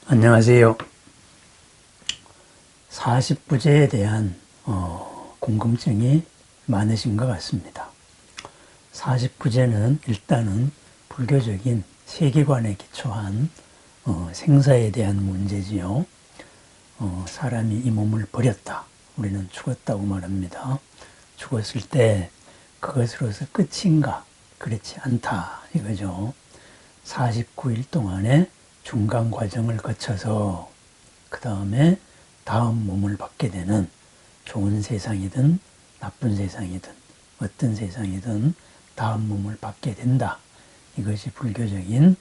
안녕하세요. 49제에 대한 궁금증이 많으신 것 같습니다. 49제는 일단은 불교적인 세계관에 기초한 생사에 대한 문제지요. 사람이 이 몸을 버렸다. 우리는 죽었다고 말합니다. 죽었을 때 그것으로서 끝인가? 그렇지 않다. 이거죠. 49일 동안의 중간 과정을 거쳐서 그 다음에 다음 몸을 받게 되는 좋은 세상이든 나쁜 세상이든 어떤 세상이든 다음 몸을 받게 된다. 이것이 불교적인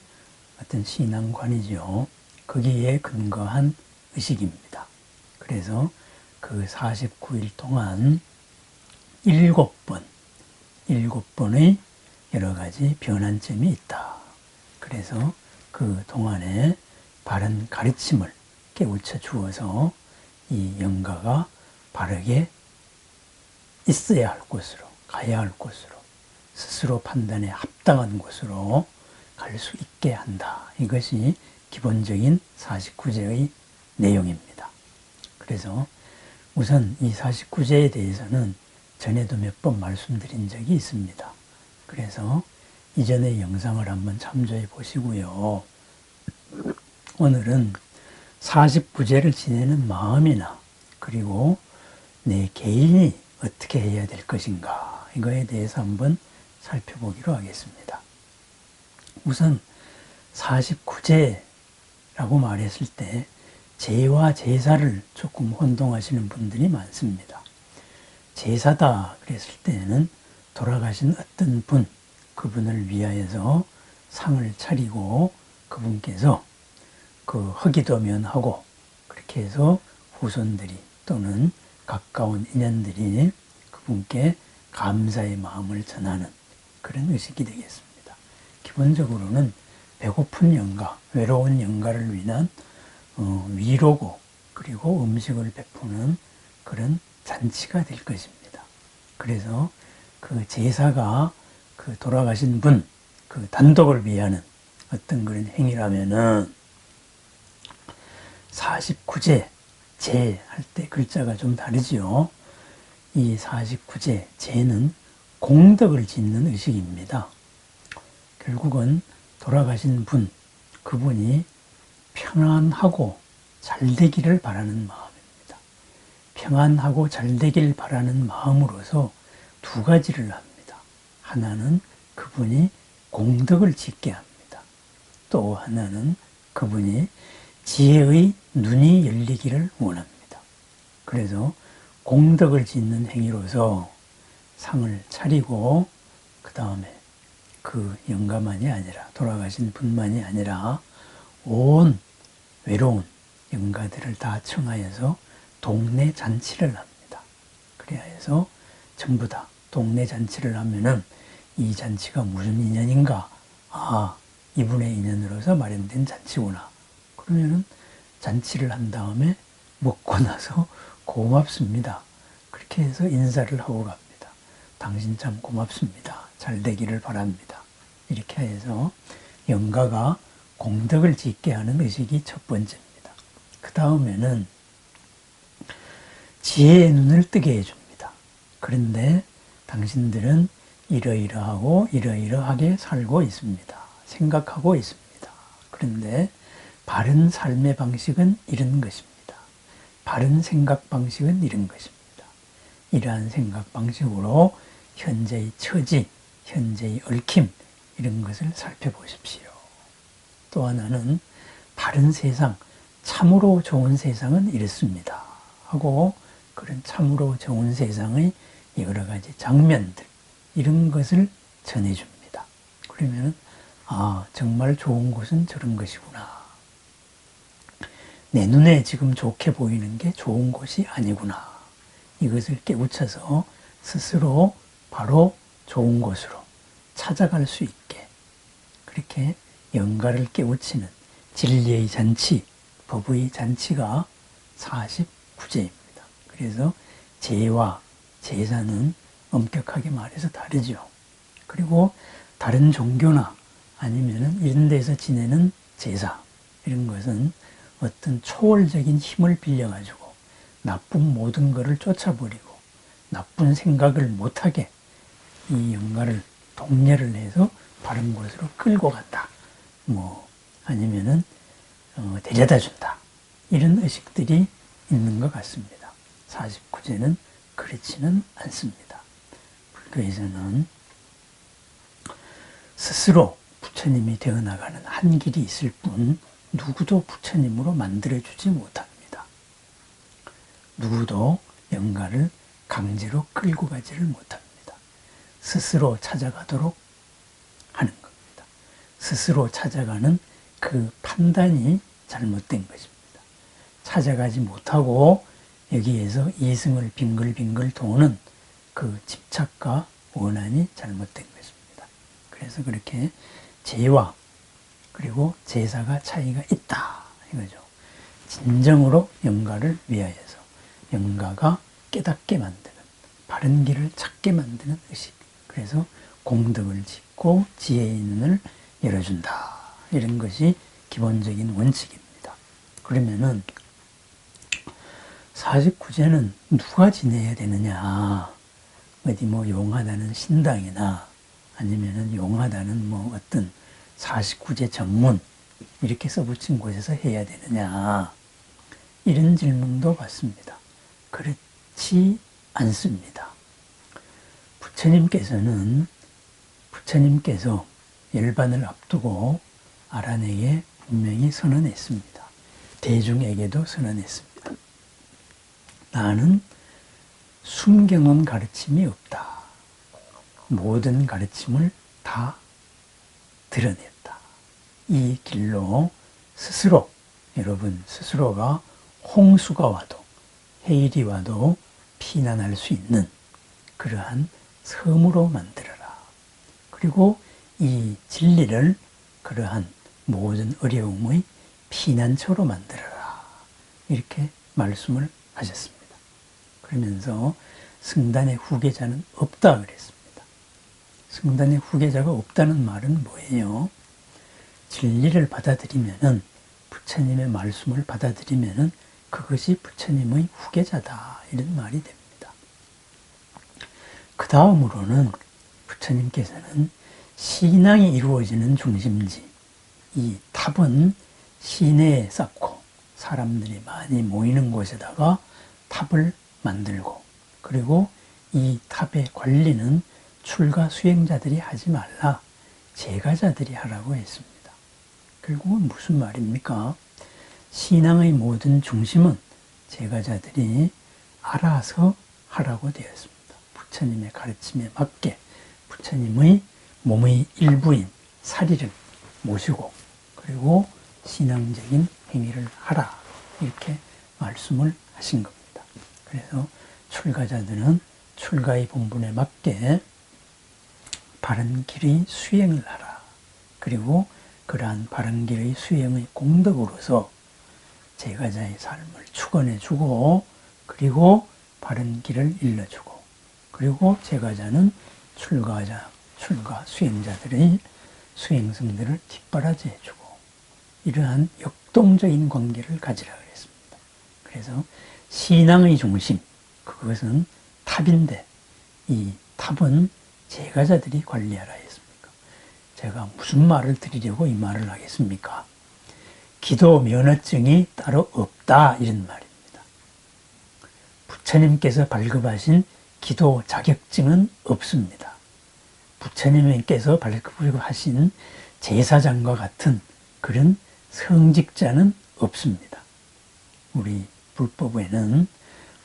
어떤 신앙관이죠. 거기에 근거한 의식입니다. 그래서 그 49일 동안 7번의 여러 가지 변환점이 있다. 그래서 그 동안에 바른 가르침을 깨우쳐 주어서 이 영가가 바르게 있어야 할 곳으로, 가야 할 곳으로, 스스로 판단에 합당한 곳으로 갈 수 있게 한다. 이것이 기본적인 49제의 내용입니다. 그래서 우선 이 49제에 대해서는 전에도 몇 번 말씀드린 적이 있습니다. 그래서 이전의 영상을 한번 참조해 보시고요. 오늘은 49제를 지내는 마음이나 그리고 내 개인이 어떻게 해야 될 것인가 이거에 대해서 한번 살펴보기로 하겠습니다. 우선 49제라고 말했을 때 제와 제사를 조금 혼동하시는 분들이 많습니다. 제사다 그랬을 때는 돌아가신 어떤 분, 그분을 위하여서 상을 차리고 그분께서 그 허기도면하고 그렇게 해서 후손들이 또는 가까운 인연들이 그분께 감사의 마음을 전하는 그런 의식이 되겠습니다. 기본적으로는 배고픈 영가, 외로운 영가를 위한 위로고 그리고 음식을 베푸는 그런 잔치가 될 것입니다. 그래서 그 제사가 그 돌아가신 분, 그 단독을 위하는 어떤 그런 행위라면은 49제, 제 할 때 글자가 좀 다르지요. 이 49제, 제는 공덕을 짓는 의식입니다. 결국은 돌아가신 분, 그분이 평안하고 잘 되기를 바라는 마음입니다. 평안하고 잘 되기를 바라는 마음으로서 두 가지를 합니다. 하나는 그분이 공덕을 짓게 합니다. 또 하나는 그분이 지혜의 눈이 열리기를 원합니다. 그래서 공덕을 짓는 행위로서 상을 차리고 그 다음에 그 영가만이 아니라 돌아가신 분만이 아니라 온 외로운 영가들을 다 청하여서 동네 잔치를 합니다. 그래야 해서 전부 다 동네 잔치를 하면은 이 잔치가 무슨 인연인가? 아, 이분의 인연으로서 마련된 잔치구나. 그러면은 잔치를 한 다음에 먹고 나서 고맙습니다. 그렇게 해서 인사를 하고 갑니다. 당신 참 고맙습니다. 잘 되기를 바랍니다. 이렇게 해서 영가가 공덕을 짓게 하는 의식이 첫 번째입니다. 그 다음에는 지혜의 눈을 뜨게 해줍니다. 그런데 당신들은 이러이러하고 이러이러하게 살고 있습니다. 생각하고 있습니다. 그런데 바른 삶의 방식은 이런 것입니다. 바른 생각 방식은 이런 것입니다. 이러한 생각 방식으로 현재의 처지, 현재의 얽힘 이런 것을 살펴보십시오. 또 하나는 바른 세상, 참으로 좋은 세상은 이렇습니다. 하고 그런 참으로 좋은 세상의 여러 가지 장면들 이런 것을 전해줍니다. 그러면 아 정말 좋은 곳은 저런 것이구나. 내 눈에 지금 좋게 보이는 게 좋은 곳이 아니구나. 이것을 깨우쳐서 스스로 바로 좋은 곳으로 찾아갈 수 있게 그렇게 영가를 깨우치는 진리의 잔치, 법의 잔치가 49제입니다. 그래서 제와 제사는 엄격하게 말해서 다르죠. 그리고 다른 종교나 아니면은 이런 데서 지내는 제사 이런 것은 어떤 초월적인 힘을 빌려가지고 나쁜 모든 것을 쫓아버리고 나쁜 생각을 못하게 이 영가를 동렬을 해서 바른 곳으로 끌고 간다. 뭐 아니면은 데려다 준다. 이런 의식들이 있는 것 같습니다. 49제는 그렇지는 않습니다. 불교에서는 스스로 부처님이 되어나가는 한 길이 있을 뿐 누구도 부처님으로 만들어주지 못합니다. 누구도 영가를 강제로 끌고 가지를 못합니다. 스스로 찾아가도록 하는 겁니다. 스스로 찾아가는 그 판단이 잘못된 것입니다. 찾아가지 못하고 여기에서 이승을 빙글빙글 도는 그 집착과 원한이 잘못된 것입니다. 그래서 그렇게 제와 그리고 제사가 차이가 있다 이거죠. 진정으로 영가를 위하여서 영가가 깨닫게 만드는 바른 길을 찾게 만드는 의식. 그래서 공덕을 짓고 지혜의 눈을 열어준다. 이런 것이 기본적인 원칙입니다. 그러면은 49제는 누가 지내야 되느냐? 어디 뭐 용하다는 신당이나 아니면은 용하다는 뭐 어떤 49제 전문 이렇게 써붙인 곳에서 해야 되느냐? 이런 질문도 받습니다. 그렇지 않습니다. 부처님께서 열반을 앞두고 아란에게 분명히 선언했습니다. 대중에게도 선언했습니다. 나는 숨겨놓은 가르침이 없다. 모든 가르침을 다 드러냈다. 이 길로 스스로 여러분 스스로가 홍수가 와도 해일이 와도 피난할 수 있는 그러한 섬으로 만들어라. 그리고 이 진리를 그러한 모든 어려움의 피난처로 만들어라. 이렇게 말씀을 하셨습니다. 그러면서 승단의 후계자는 없다 그랬습니다. 승단의 후계자가 없다는 말은 뭐예요? 진리를 받아들이면은 부처님의 말씀을 받아들이면은 그것이 부처님의 후계자다 이런 말이 됩니다. 그 다음으로는 부처님께서는 신앙이 이루어지는 중심지 이 탑은 시내에 쌓고 사람들이 많이 모이는 곳에다가 탑을 만들고 그리고 이 탑의 관리는 출가 수행자들이 하지 말라 제가자들이 하라고 했습니다. 결국은 무슨 말입니까? 신앙의 모든 중심은 제가자들이 알아서 하라고 되었습니다. 부처님의 가르침에 맞게 부처님의 몸의 일부인 사리를 모시고 그리고 신앙적인 행위를 하라 이렇게 말씀을 하신 겁니다. 그래서 출가자들은 출가의 본분에 맞게 바른 길의 수행을 하라. 그리고 그러한 바른 길의 수행의 공덕으로서 제가자의 삶을 축원해주고 그리고 바른 길을 일러주고 그리고 제가자는 출가 수행자들의 수행성들을 뒷바라지 해주고 이러한 역동적인 관계를 가지라 그랬습니다. 그래서 신앙의 중심, 그것은 탑인데 이 탑은 제가자들이 관리하라 했습니까? 제가 무슨 말을 드리려고 이 말을 하겠습니까? 기도 면허증이 따로 없다 이런 말입니다. 부처님께서 발급하신 기도 자격증은 없습니다. 부처님께서 발급하신 제사장과 같은 그런 성직자는 없습니다. 우리 불법에는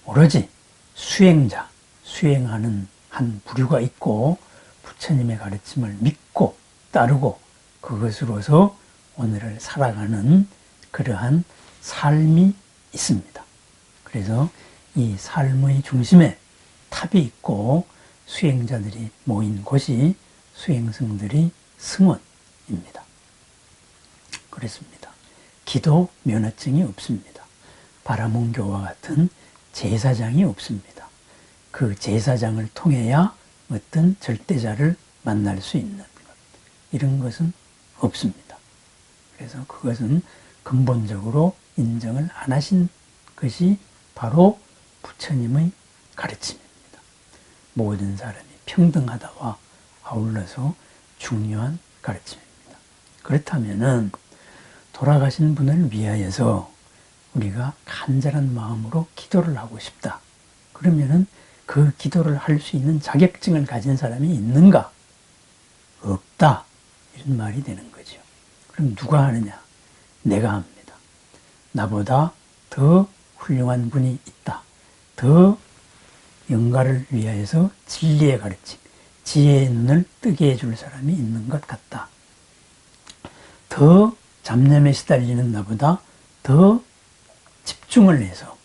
오로지 수행자, 수행하는 한 부류가 있고 부처님의 가르침을 믿고 따르고 그것으로서 오늘을 살아가는 그러한 삶이 있습니다. 그래서 이 삶의 중심에 탑이 있고 수행자들이 모인 곳이 수행성들의 승원입니다. 그렇습니다. 기도 면허증이 없습니다. 바라문교와 같은 제사장이 없습니다. 그 제사장을 통해야 어떤 절대자를 만날 수 있는 것, 이런 것은 없습니다. 그래서 그것은 근본적으로 인정을 안 하신 것이 바로 부처님의 가르침입니다. 모든 사람이 평등하다와 아울러서 중요한 가르침입니다. 그렇다면은 돌아가신 분을 위하여서 우리가 간절한 마음으로 기도를 하고 싶다. 그러면은 그 기도를 할 수 있는 자격증을 가진 사람이 있는가? 없다. 이런 말이 되는 거죠. 그럼 누가 하느냐? 내가 합니다. 나보다 더 훌륭한 분이 있다. 더 영가를 위하여서 진리의 가르침, 지혜의 눈을 뜨게 해줄 사람이 있는 것 같다. 더 잡념에 시달리는 나보다 더 집중을 해서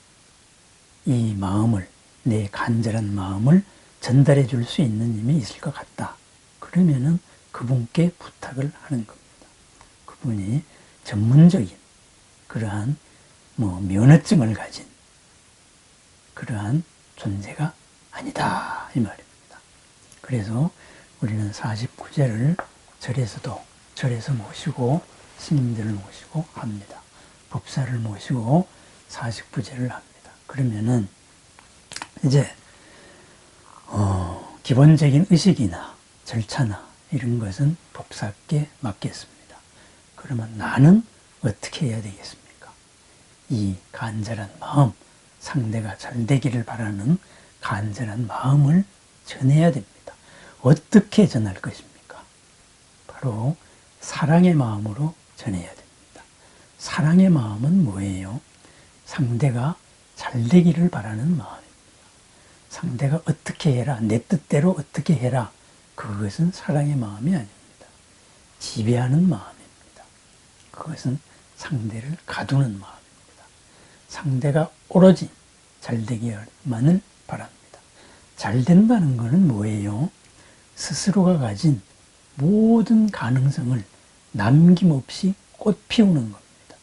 이 마음을, 내 간절한 마음을 전달해 줄 수 있는 힘이 있을 것 같다. 그러면은 그분께 부탁을 하는 겁니다. 그분이 전문적인 그러한 면허증을 가진 그러한 존재가 아니다. 이 말입니다. 그래서 우리는 49제를 절에서 모시고 스님들을 모시고 합니다. 법사를 모시고 49제를 합니다. 그러면은 이제 기본적인 의식이나 절차나 이런 것은 법사께 맡겼습니다. 그러면 나는 어떻게 해야 되겠습니까? 이 간절한 마음, 상대가 잘 되기를 바라는 간절한 마음을 전해야 됩니다. 어떻게 전할 것입니까? 바로 사랑의 마음으로 전해야 됩니다. 사랑의 마음은 뭐예요? 상대가 잘 되기를 바라는 마음입니다. 상대가 어떻게 해라, 내 뜻대로 어떻게 해라, 그것은 사랑의 마음이 아닙니다. 지배하는 마음입니다. 그것은 상대를 가두는 마음입니다. 상대가 오로지 잘 되기만을 바랍니다. 잘 된다는 것은 뭐예요? 스스로가 가진 모든 가능성을 남김없이 꽃 피우는 겁니다.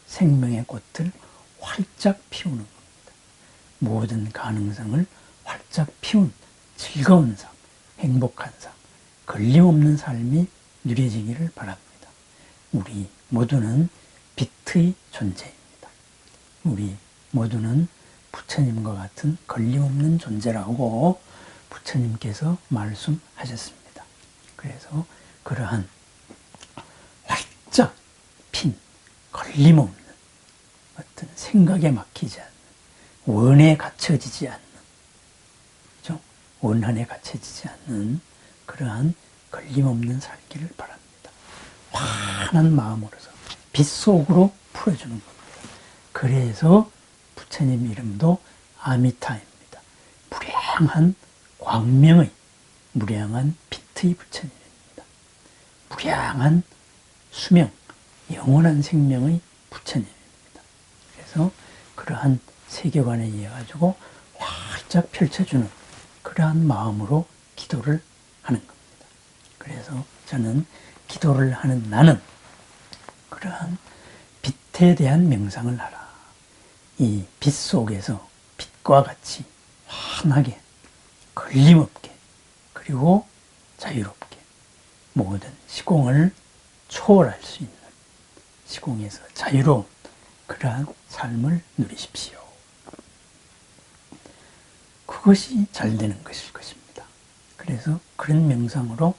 생명의 꽃을 활짝 피우는 겁니다. 모든 가능성을 활짝 피운 즐거운 삶, 행복한 삶, 걸림없는 삶이 누려지기를 바랍니다. 우리 모두는 빛의 존재입니다. 우리 모두는 부처님과 같은 걸림없는 존재라고 부처님께서 말씀하셨습니다. 그래서 그러한 활짝 핀 걸림없는 어떤 생각에 막히지 않는 원에 갇혀지지 않는 그렇죠? 원한에 갇혀지지 않는 그러한 걸림없는 살기를 바랍니다. 환한 마음으로서 빛 속으로 풀어주는 겁니다. 그래서 부처님 이름도 아미타입니다. 무량한 광명의 무량한 빛의 부처님입니다. 무량한 수명, 영원한 생명의 부처님입니다. 그래서 그러한 세계관에 의해 가지고 활짝 펼쳐주는 그러한 마음으로 기도를 하는 겁니다. 그래서 저는 기도를 하는 나는 그러한 빛에 대한 명상을 하라. 이 빛 속에서 빛과 같이 환하게 걸림없게 그리고 자유롭게 모든 시공을 초월할 수 있는 시공에서 자유로운 그러한 삶을 누리십시오. 그것이 잘 되는 것일 것입니다. 그래서 그런 명상으로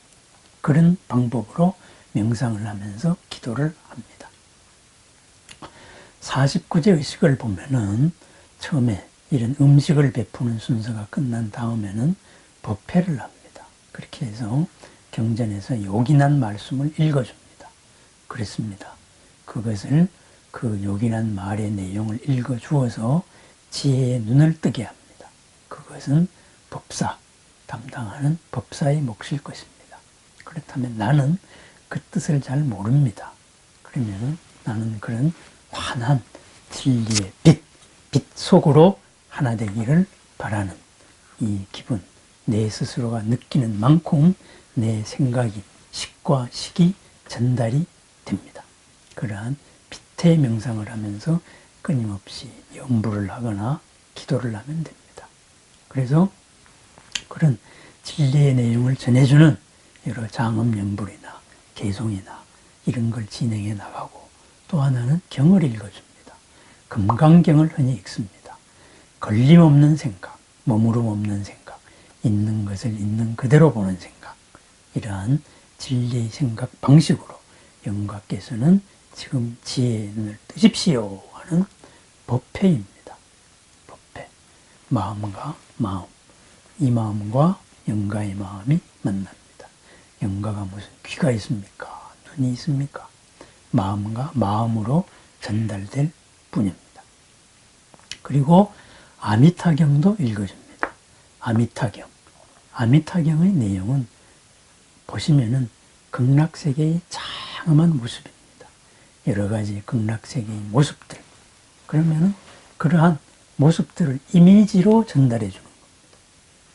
그런 방법으로 명상을 하면서 기도를 합니다. 49제 의식을 보면은 처음에 이런 음식을 베푸는 순서가 끝난 다음에는 법회를 합니다. 그렇게 해서 경전에서 요긴한 말씀을 읽어줍니다. 그랬습니다. 그것을 그 요긴한 말의 내용을 읽어주어서 지혜의 눈을 뜨게 합니다. 그것은 법사, 담당하는 법사의 몫일 것입니다. 그렇다면 나는 그 뜻을 잘 모릅니다. 그러면 나는 그런 환한 진리의 빛 속으로 하나 되기를 바라는 이 기분, 내 스스로가 느끼는 만큼 내 생각이 식과 식이 전달이 됩니다. 그러한 빛의 명상을 하면서 끊임없이 염불을 하거나 기도를 하면 됩니다. 그래서 그런 진리의 내용을 전해주는 여러 장엄 염불이나 개송이나 이런 걸 진행해 나가고 또 하나는 경을 읽어줍니다. 금강경을 흔히 읽습니다. 걸림없는 생각, 머무름 없는 생각, 있는 것을 있는 그대로 보는 생각, 이러한 진리의 생각 방식으로 영가께서는 지금 지혜의 눈을 뜨십시오 하는 법회입니다. 법회. 마음과 마음, 이 마음과 영가의 마음이 만납니다. 영가가 무슨 귀가 있습니까? 눈이 있습니까? 마음과 마음으로 전달될 뿐입니다. 그리고 아미타경도 읽어줍니다. 아미타경. 아미타경의 내용은 보시면은 극락세계의 장엄한 모습입니다. 여러 가지 극락세계의 모습들. 그러면은 그러한 모습들을 이미지로 전달해 주는 겁니다.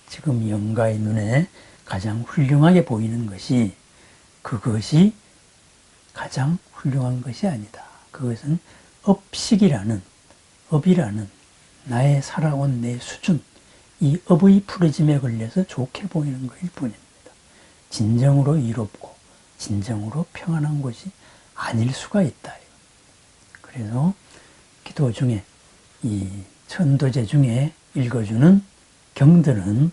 지금 영가의 눈에 가장 훌륭하게 보이는 것이 그것이 가장 훌륭한 것이 아니다. 그것은 업이라는 나의 살아온 내 수준, 이 업의 푸르짐에 걸려서 좋게 보이는 것일 뿐입니다. 진정으로 이롭고 진정으로 평안한 것이 아닐 수가 있다. 그래서 기도 중에 이 천도제 중에 읽어주는 경들은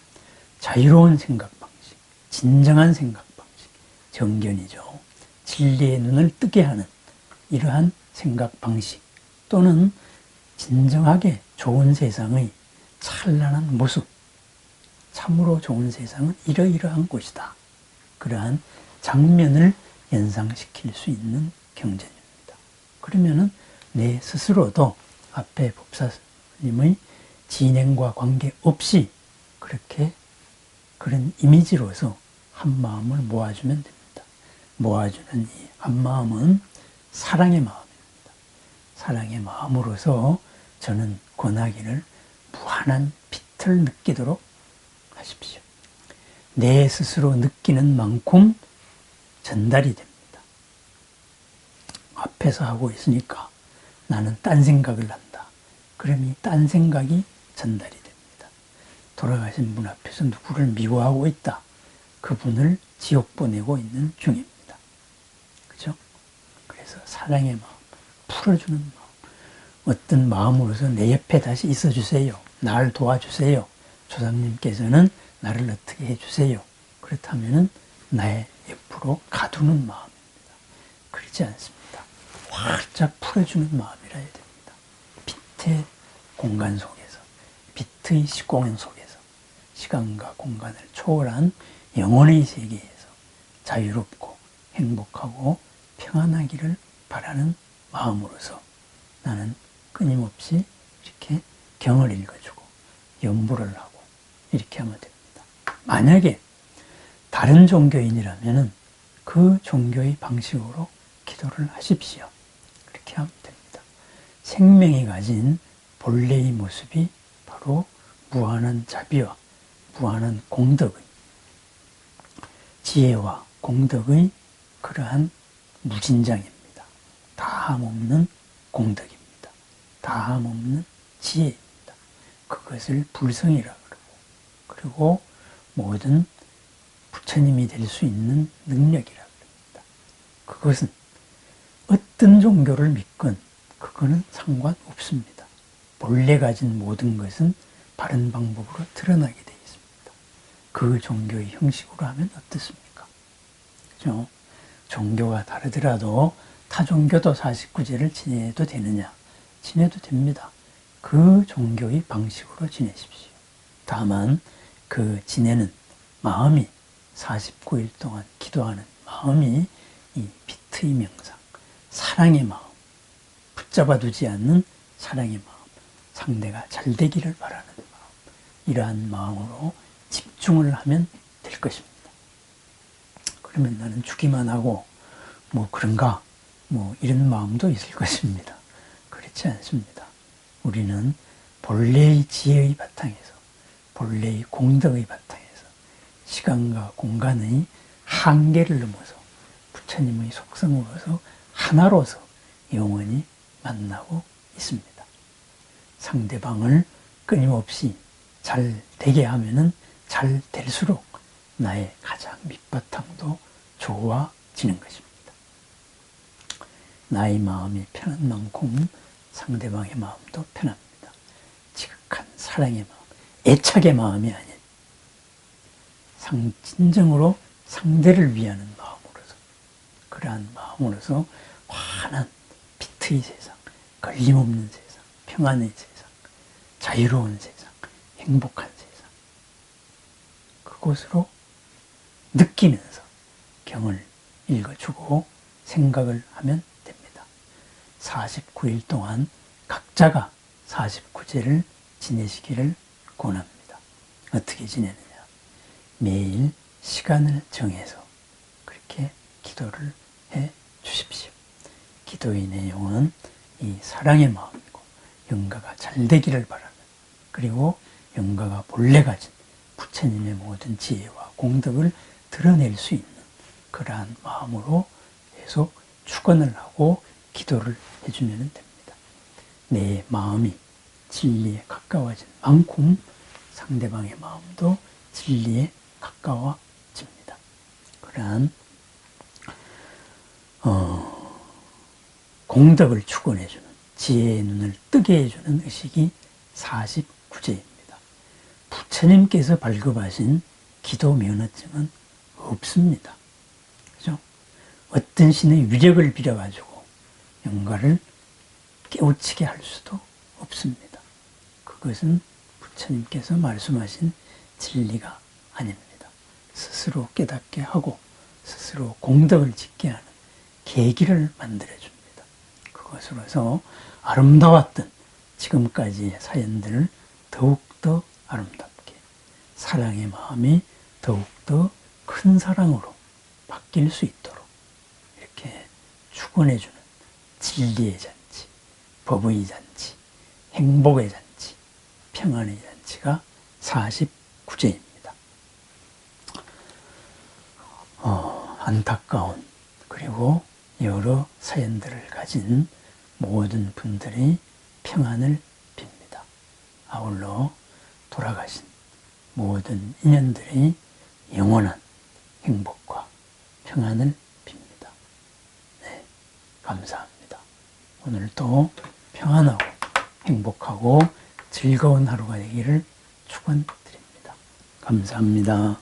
자유로운 생각 방식, 진정한 생각 방식, 정견이죠. 진리의 눈을 뜨게 하는 이러한 생각 방식 또는 진정하게 좋은 세상의 찬란한 모습, 참으로 좋은 세상은 이러이러한 곳이다. 그러한 장면을 연상시킬 수 있는 경전입니다. 그러면은 내 스스로도 앞에 법사님의 진행과 관계없이 그렇게 그런 이미지로서 한 마음을 모아주면 됩니다. 모아주는 이 한 마음은 사랑의 마음입니다. 사랑의 마음으로서 저는 권하기를 무한한 빛을 느끼도록 하십시오. 내 스스로 느끼는 만큼 전달이 됩니다. 앞에서 하고 있으니까 나는 딴 생각을 한다. 그럼 이 딴 생각이 전달이 됩니다. 돌아가신 분 앞에서 누구를 미워하고 있다. 그분을 지옥 보내고 있는 중입니다. 그죠? 그래서 사랑의 마음, 풀어주는 마음, 어떤 마음으로서 내 옆에 다시 있어 주세요. 날 도와주세요. 조상님께서는 나를 어떻게 해주세요. 그렇다면은 나의 옆으로 가두는 마음입니다. 그렇지 않습니다. 활짝 풀어주는 마음이라 해야 됩니다. 빛의 공간 속에서, 빛의 시공연 속에서, 시간과 공간을 초월한 영혼의 세계에서 자유롭고 행복하고 평안하기를 바라는 마음으로서 나는 끊임없이 이렇게 경을 읽어주고 연부를 하고 이렇게 하면 됩니다. 만약에 다른 종교인이라면 그 종교의 방식으로 기도를 하십시오. 그렇게 하면 됩니다. 생명이 가진 본래의 모습이 바로 무한한 자비와 무한한 공덕의 지혜와 공덕의 그러한 무진장입니다. 다함없는 공덕입니다. 다함없는 지혜입니다. 그것을 불성이라 그러고 그리고 모든 부처님이 될 수 있는 능력이라 그럽니다. 그것은 어떤 종교를 믿건 그거는 상관없습니다. 본래 가진 모든 것은 바른 방법으로 드러나게 되어 있습니다. 그 종교의 형식으로 하면 어떻습니까? 그죠? 종교가 다르더라도 타 종교도 49제를 지내도 되느냐? 지내도 됩니다. 그 종교의 방식으로 지내십시오. 다만 그 지내는 마음이 49일 동안 기도하는 마음이 이 빛의 명상, 사랑의 마음, 붙잡아 두지 않는 사랑의 마음, 상대가 잘 되기를 바라는 마음, 이러한 마음으로 집중을 하면 될 것입니다. 그러면 나는 주기만 하고 뭐 그런가 뭐 이런 마음도 있을 것입니다. 그렇지 않습니다. 우리는 본래의 지혜의 바탕에서 본래의 공덕의 바탕에서 시간과 공간의 한계를 넘어서 부처님의 속성으로서 하나로서 영원히 만나고 있습니다. 상대방을 끊임없이 잘 되게 하면은 잘 될수록 나의 가장 밑바탕도 좋아지는 것입니다. 나의 마음이 편한 만큼 상대방의 마음도 편합니다. 지극한 사랑의 마음, 애착의 마음이 아닌 진정으로 상대를 위하는 마음으로서, 그러한 마음으로서 환한 피트의 세상, 걸림없는 세상, 평안의 세상, 자유로운 세상, 행복한 세상, 그곳으로 느끼면서 경을 읽어주고 생각을 하면 됩니다. 49일 동안 각자가 49제를 지내시기를 권합니다. 어떻게 지내느냐? 매일 시간을 정해서 그렇게 기도를 해 주십시오. 기도의 내용은 이 사랑의 마음이고, 영가가 잘 되기를 바라는, 그리고 영가가 본래 가진 부처님의 모든 지혜와 공덕을 드러낼 수 있는 그러한 마음으로 계속 축원을 하고 기도를 해주면 됩니다. 내 마음이 진리에 가까워진 만큼 상대방의 마음도 진리에 가까워집니다. 그러한 공덕을 축원해주는, 지혜의 눈을 뜨게 해주는 의식이 49제입니다. 부처님께서 발급하신 기도 면허증은 없습니다. 그죠? 어떤 신의 위력을 빌어가지고 영가를 깨우치게 할 수도 없습니다. 그것은 부처님께서 말씀하신 진리가 아닙니다. 스스로 깨닫게 하고 스스로 공덕을 짓게 하는 계기를 만들어줍니다. 그것으로서 아름다웠던 지금까지의 사연들을 더욱더 아름답게, 사랑의 마음이 더욱더 큰 사랑으로 바뀔 수 있도록 이렇게 축원해주는 진리의 잔치, 법의 잔치, 행복의 잔치, 평안의 잔치가 49제입니다. 안타까운, 그리고 여러 사연들을 가진 모든 분들이 평안을 빕니다. 아울러 돌아가신 모든 인연들이 영원한 행복과 평안을 빕니다. 네, 감사합니다. 오늘도 평안하고 행복하고 즐거운 하루가 되기를 축원드립니다. 감사합니다.